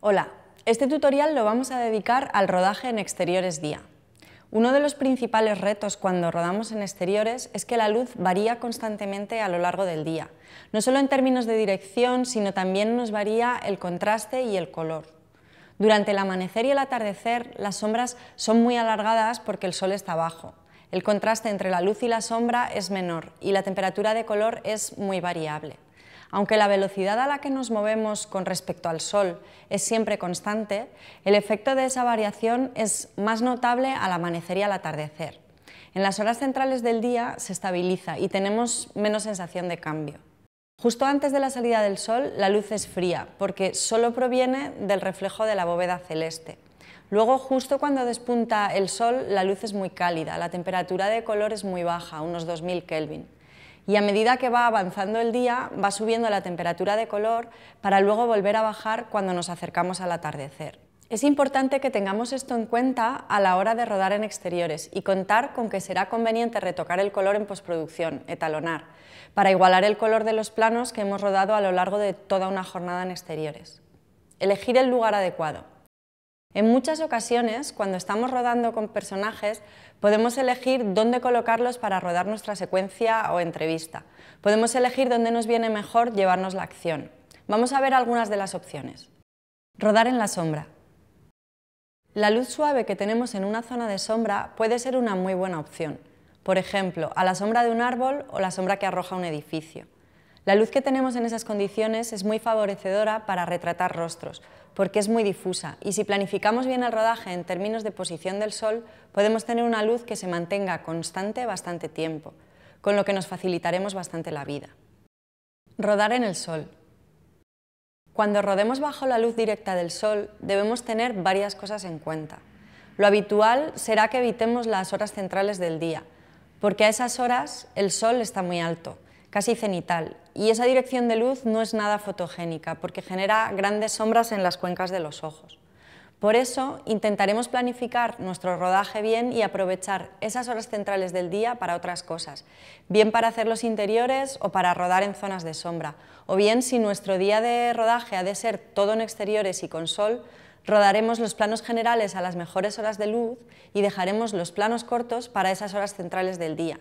Hola, este tutorial lo vamos a dedicar al rodaje en exteriores día. Uno de los principales retos cuando rodamos en exteriores es que la luz varía constantemente a lo largo del día, no solo en términos de dirección, sino también nos varía el contraste y el color. Durante el amanecer y el atardecer, las sombras son muy alargadas porque el sol está bajo. El contraste entre la luz y la sombra es menor y la temperatura de color es muy variable. Aunque la velocidad a la que nos movemos con respecto al sol es siempre constante, el efecto de esa variación es más notable al amanecer y al atardecer. En las horas centrales del día se estabiliza y tenemos menos sensación de cambio. Justo antes de la salida del sol, la luz es fría, porque solo proviene del reflejo de la bóveda celeste. Luego, justo cuando despunta el sol, la luz es muy cálida, la temperatura de color es muy baja, unos 2000 Kelvin. Y a medida que va avanzando el día, va subiendo la temperatura de color para luego volver a bajar cuando nos acercamos al atardecer. Es importante que tengamos esto en cuenta a la hora de rodar en exteriores y contar con que será conveniente retocar el color en postproducción, etalonar, para igualar el color de los planos que hemos rodado a lo largo de toda una jornada en exteriores. Elegir el lugar adecuado. En muchas ocasiones, cuando estamos rodando con personajes, podemos elegir dónde colocarlos para rodar nuestra secuencia o entrevista. Podemos elegir dónde nos viene mejor llevarnos la acción. Vamos a ver algunas de las opciones. Rodar en la sombra. La luz suave que tenemos en una zona de sombra puede ser una muy buena opción. Por ejemplo, a la sombra de un árbol o la sombra que arroja un edificio. La luz que tenemos en esas condiciones es muy favorecedora para retratar rostros, porque es muy difusa, y si planificamos bien el rodaje en términos de posición del sol, podemos tener una luz que se mantenga constante bastante tiempo, con lo que nos facilitaremos bastante la vida. Rodar en el sol. Cuando rodemos bajo la luz directa del sol, debemos tener varias cosas en cuenta. Lo habitual será que evitemos las horas centrales del día, porque a esas horas el sol está muy alto, casi cenital, y esa dirección de luz no es nada fotogénica porque genera grandes sombras en las cuencas de los ojos. Por eso intentaremos planificar nuestro rodaje bien y aprovechar esas horas centrales del día para otras cosas, bien para hacer los interiores o para rodar en zonas de sombra, o bien si nuestro día de rodaje ha de ser todo en exteriores y con sol, rodaremos los planos generales a las mejores horas de luz y dejaremos los planos cortos para esas horas centrales del día,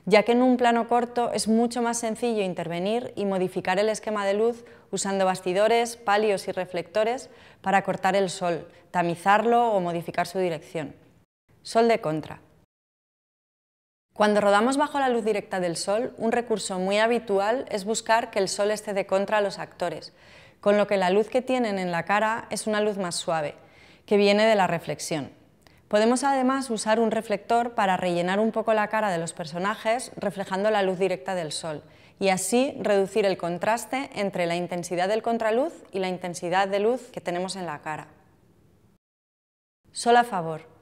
ya que en un plano corto es mucho más sencillo intervenir y modificar el esquema de luz usando bastidores, palios y reflectores para cortar el sol, tamizarlo o modificar su dirección. Sol de contra. Cuando rodamos bajo la luz directa del sol, un recurso muy habitual es buscar que el sol esté de contra a los actores, con lo que la luz que tienen en la cara es una luz más suave, que viene de la reflexión. Podemos además usar un reflector para rellenar un poco la cara de los personajes reflejando la luz directa del sol y así reducir el contraste entre la intensidad del contraluz y la intensidad de luz que tenemos en la cara. Sol a favor.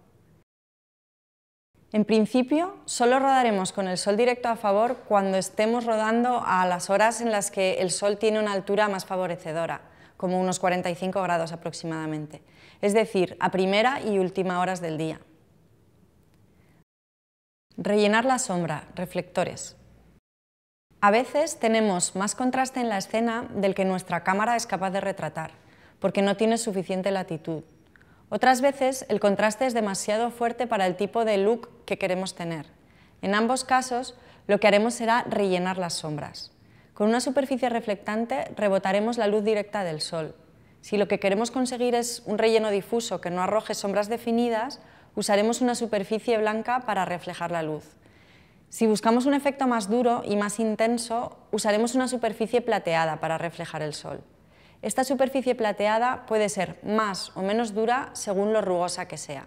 En principio, solo rodaremos con el sol directo a favor cuando estemos rodando a las horas en las que el sol tiene una altura más favorecedora, como unos 45 grados aproximadamente, es decir, a primera y última horas del día. Rellenar la sombra, reflectores. A veces tenemos más contraste en la escena del que nuestra cámara es capaz de retratar, porque no tiene suficiente latitud. Otras veces el contraste es demasiado fuerte para el tipo de look que queremos tener. En ambos casos, lo que haremos será rellenar las sombras. Con una superficie reflectante rebotaremos la luz directa del sol. Si lo que queremos conseguir es un relleno difuso que no arroje sombras definidas, usaremos una superficie blanca para reflejar la luz. Si buscamos un efecto más duro y más intenso, usaremos una superficie plateada para reflejar el sol. Esta superficie plateada puede ser más o menos dura según lo rugosa que sea.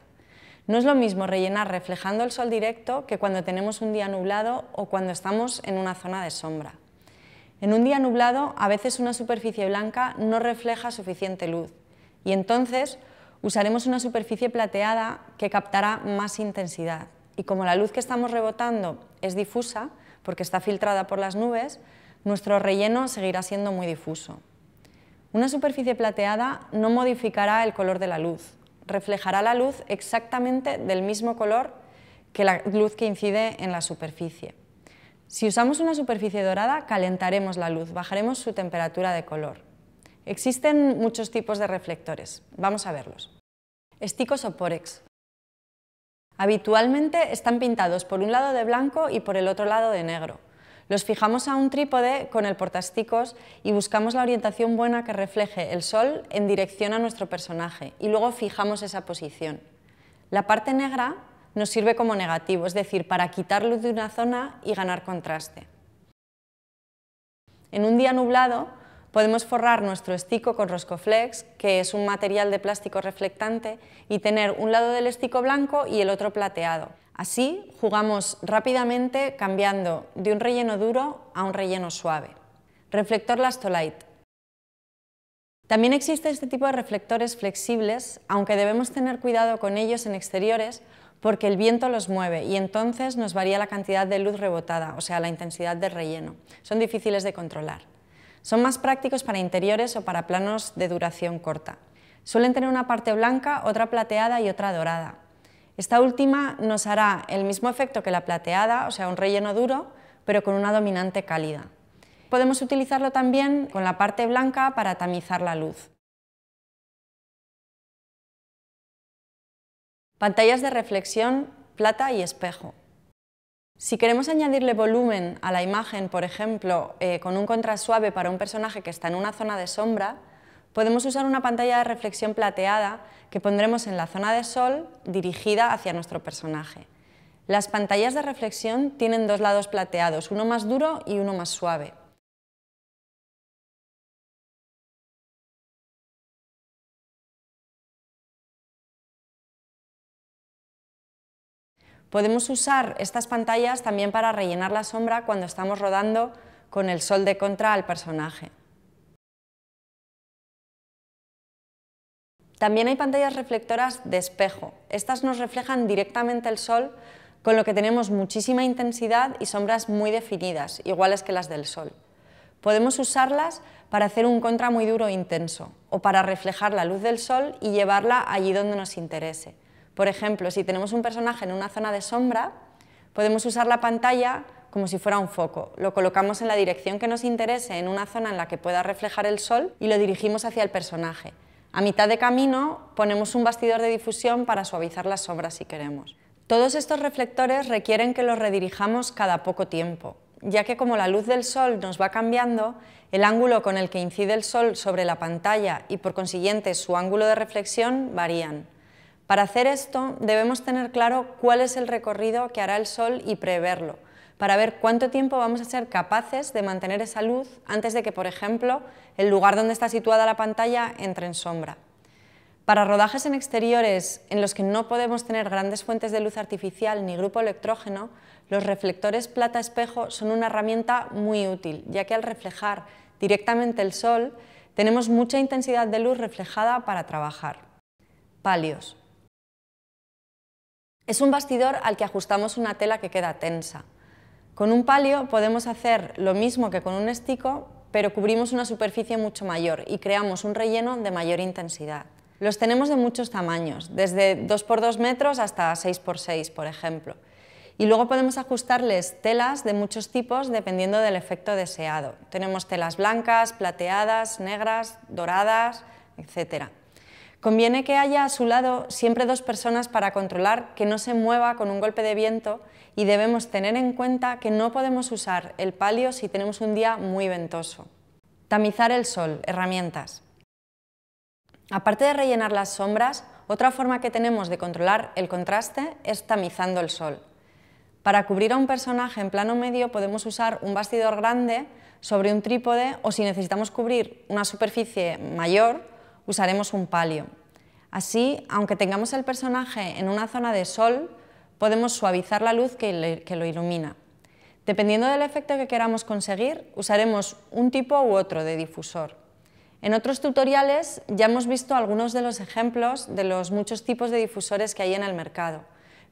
No es lo mismo rellenar reflejando el sol directo que cuando tenemos un día nublado o cuando estamos en una zona de sombra. En un día nublado, a veces una superficie blanca no refleja suficiente luz y entonces usaremos una superficie plateada que captará más intensidad. Y como la luz que estamos rebotando es difusa, porque está filtrada por las nubes, nuestro relleno seguirá siendo muy difuso. Una superficie plateada no modificará el color de la luz, reflejará la luz exactamente del mismo color que la luz que incide en la superficie. Si usamos una superficie dorada, calentaremos la luz, bajaremos su temperatura de color. Existen muchos tipos de reflectores, vamos a verlos. Esticos o pórex. Habitualmente están pintados por un lado de blanco y por el otro lado de negro. Los fijamos a un trípode con el portasticos y buscamos la orientación buena que refleje el sol en dirección a nuestro personaje y luego fijamos esa posición. La parte negra nos sirve como negativo, es decir, para quitar luz de una zona y ganar contraste. En un día nublado podemos forrar nuestro estico con Roscoflex, que es un material de plástico reflectante, y tener un lado del estico blanco y el otro plateado. Así jugamos rápidamente cambiando de un relleno duro a un relleno suave. Reflector Lastolite. También existe este tipo de reflectores flexibles, aunque debemos tener cuidado con ellos en exteriores porque el viento los mueve y entonces nos varía la cantidad de luz rebotada, o sea, la intensidad del relleno. Son difíciles de controlar. Son más prácticos para interiores o para planos de duración corta. Suelen tener una parte blanca, otra plateada y otra dorada. Esta última nos hará el mismo efecto que la plateada, o sea, un relleno duro, pero con una dominante cálida. Podemos utilizarlo también con la parte blanca para tamizar la luz. Pantallas de reflexión, plata y espejo. Si queremos añadirle volumen a la imagen, por ejemplo, con un contraste suave para un personaje que está en una zona de sombra, podemos usar una pantalla de reflexión plateada que pondremos en la zona de sol dirigida hacia nuestro personaje. Las pantallas de reflexión tienen dos lados plateados, uno más duro y uno más suave. Podemos usar estas pantallas también para rellenar la sombra cuando estamos rodando con el sol de contra al personaje. También hay pantallas reflectoras de espejo. Estas nos reflejan directamente el sol, con lo que tenemos muchísima intensidad y sombras muy definidas, iguales que las del sol. Podemos usarlas para hacer un contra muy duro e intenso, o para reflejar la luz del sol y llevarla allí donde nos interese. Por ejemplo, si tenemos un personaje en una zona de sombra, podemos usar la pantalla como si fuera un foco. Lo colocamos en la dirección que nos interese en una zona en la que pueda reflejar el sol y lo dirigimos hacia el personaje. A mitad de camino ponemos un bastidor de difusión para suavizar las sombras si queremos. Todos estos reflectores requieren que los redirijamos cada poco tiempo, ya que como la luz del sol nos va cambiando, el ángulo con el que incide el sol sobre la pantalla y por consiguiente su ángulo de reflexión varían. Para hacer esto debemos tener claro cuál es el recorrido que hará el sol y preverlo, para ver cuánto tiempo vamos a ser capaces de mantener esa luz antes de que, por ejemplo, el lugar donde está situada la pantalla entre en sombra. Para rodajes en exteriores en los que no podemos tener grandes fuentes de luz artificial ni grupo electrógeno, los reflectores plata-espejo son una herramienta muy útil, ya que al reflejar directamente el sol tenemos mucha intensidad de luz reflejada para trabajar. Palios. Es un bastidor al que ajustamos una tela que queda tensa. Con un palio podemos hacer lo mismo que con un estico, pero cubrimos una superficie mucho mayor y creamos un relleno de mayor intensidad. Los tenemos de muchos tamaños, desde 2 por 2 metros hasta 6 por 6, por ejemplo. Y luego podemos ajustarles telas de muchos tipos dependiendo del efecto deseado. Tenemos telas blancas, plateadas, negras, doradas, etc. Conviene que haya a su lado siempre 2 personas para controlar que no se mueva con un golpe de viento y debemos tener en cuenta que no podemos usar el palio si tenemos un día muy ventoso. Tamizar el sol, herramientas. Aparte de rellenar las sombras, otra forma que tenemos de controlar el contraste es tamizando el sol. Para cubrir a un personaje en plano medio podemos usar un bastidor grande sobre un trípode o si necesitamos cubrir una superficie mayor, usaremos un palio. Así, aunque tengamos el personaje en una zona de sol, podemos suavizar la luz que lo ilumina. Dependiendo del efecto que queramos conseguir, usaremos un tipo u otro de difusor. En otros tutoriales ya hemos visto algunos de los ejemplos de los muchos tipos de difusores que hay en el mercado,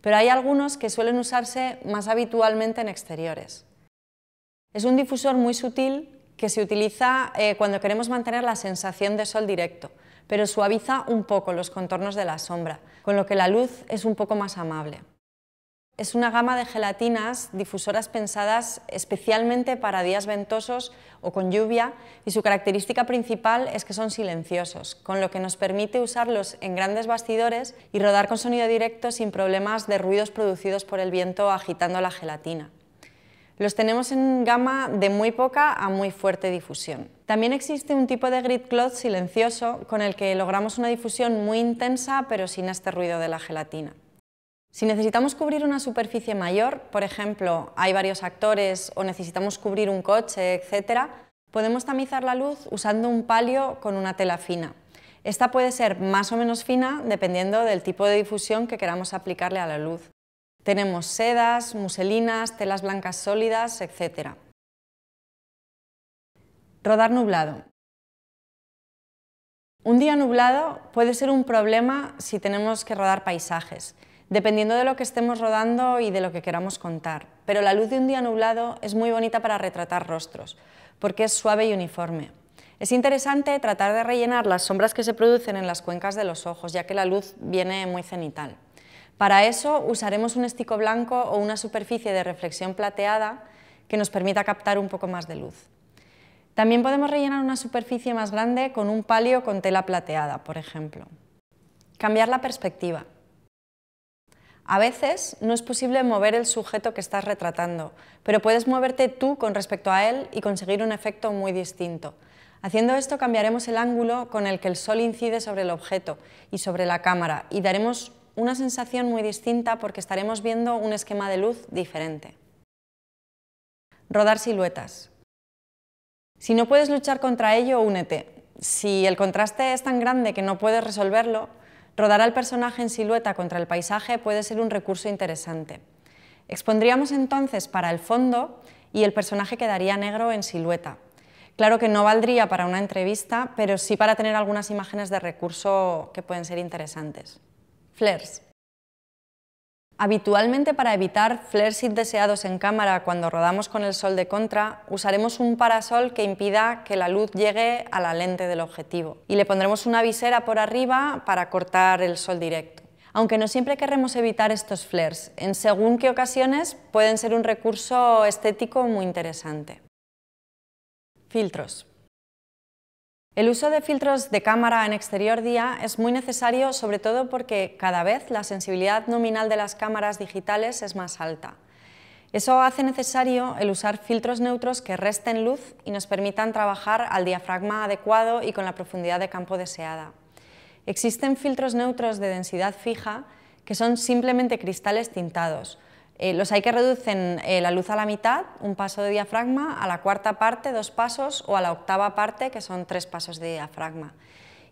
pero hay algunos que suelen usarse más habitualmente en exteriores. Es un difusor muy sutil que se utiliza cuando queremos mantener la sensación de sol directo, pero suaviza un poco los contornos de la sombra, con lo que la luz es un poco más amable. Es una gama de gelatinas difusoras pensadas especialmente para días ventosos o con lluvia, y su característica principal es que son silenciosos, con lo que nos permite usarlos en grandes bastidores y rodar con sonido directo sin problemas de ruidos producidos por el viento agitando la gelatina. Los tenemos en gama de muy poca a muy fuerte difusión. También existe un tipo de grid cloth silencioso con el que logramos una difusión muy intensa pero sin este ruido de la gelatina. Si necesitamos cubrir una superficie mayor, por ejemplo, hay varios actores o necesitamos cubrir un coche, etc., podemos tamizar la luz usando un palio con una tela fina. Esta puede ser más o menos fina dependiendo del tipo de difusión que queramos aplicarle a la luz. Tenemos sedas, muselinas, telas blancas sólidas, etc. Rodar nublado. Un día nublado puede ser un problema si tenemos que rodar paisajes, dependiendo de lo que estemos rodando y de lo que queramos contar. Pero la luz de un día nublado es muy bonita para retratar rostros, porque es suave y uniforme. Es interesante tratar de rellenar las sombras que se producen en las cuencas de los ojos, ya que la luz viene muy cenital. Para eso usaremos un estico blanco o una superficie de reflexión plateada que nos permita captar un poco más de luz. También podemos rellenar una superficie más grande con un palio con tela plateada, por ejemplo. Cambiar la perspectiva. A veces no es posible mover el sujeto que estás retratando, pero puedes moverte tú con respecto a él y conseguir un efecto muy distinto. Haciendo esto cambiaremos el ángulo con el que el sol incide sobre el objeto y sobre la cámara y daremos una sensación muy distinta porque estaremos viendo un esquema de luz diferente. Rodar siluetas. Si no puedes luchar contra ello, únete. Si el contraste es tan grande que no puedes resolverlo, rodar al personaje en silueta contra el paisaje puede ser un recurso interesante. Expondríamos entonces para el fondo y el personaje quedaría negro en silueta. Claro que no valdría para una entrevista, pero sí para tener algunas imágenes de recurso que pueden ser interesantes. Flares. Habitualmente, para evitar flares indeseados en cámara cuando rodamos con el sol de contra, usaremos un parasol que impida que la luz llegue a la lente del objetivo y le pondremos una visera por arriba para cortar el sol directo. Aunque no siempre querremos evitar estos flares, en según qué ocasiones pueden ser un recurso estético muy interesante. Filtros. El uso de filtros de cámara en exterior día es muy necesario, sobre todo porque cada vez la sensibilidad nominal de las cámaras digitales es más alta. Eso hace necesario el usar filtros neutros que resten luz y nos permitan trabajar al diafragma adecuado y con la profundidad de campo deseada. Existen filtros neutros de densidad fija que son simplemente cristales tintados. Los hay que reducen la luz a la mitad, un paso de diafragma, a la cuarta parte, 2 pasos, o a la octava parte, que son 3 pasos de diafragma.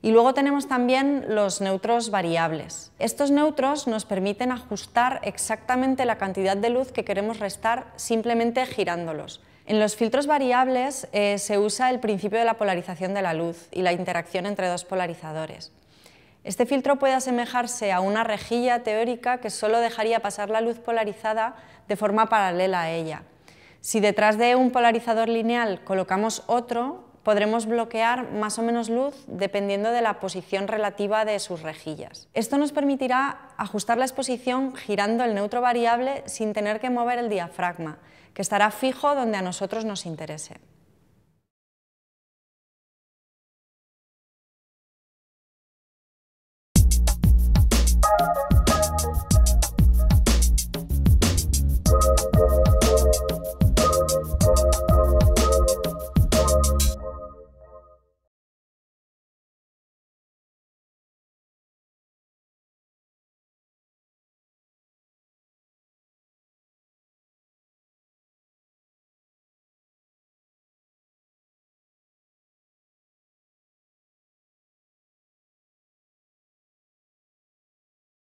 Y luego tenemos también los neutros variables. Estos neutros nos permiten ajustar exactamente la cantidad de luz que queremos restar simplemente girándolos. En los filtros variables se usa el principio de la polarización de la luz y la interacción entre dos polarizadores. Este filtro puede asemejarse a una rejilla teórica que solo dejaría pasar la luz polarizada de forma paralela a ella. Si detrás de un polarizador lineal colocamos otro, podremos bloquear más o menos luz dependiendo de la posición relativa de sus rejillas. Esto nos permitirá ajustar la exposición girando el neutro variable sin tener que mover el diafragma, que estará fijo donde a nosotros nos interese.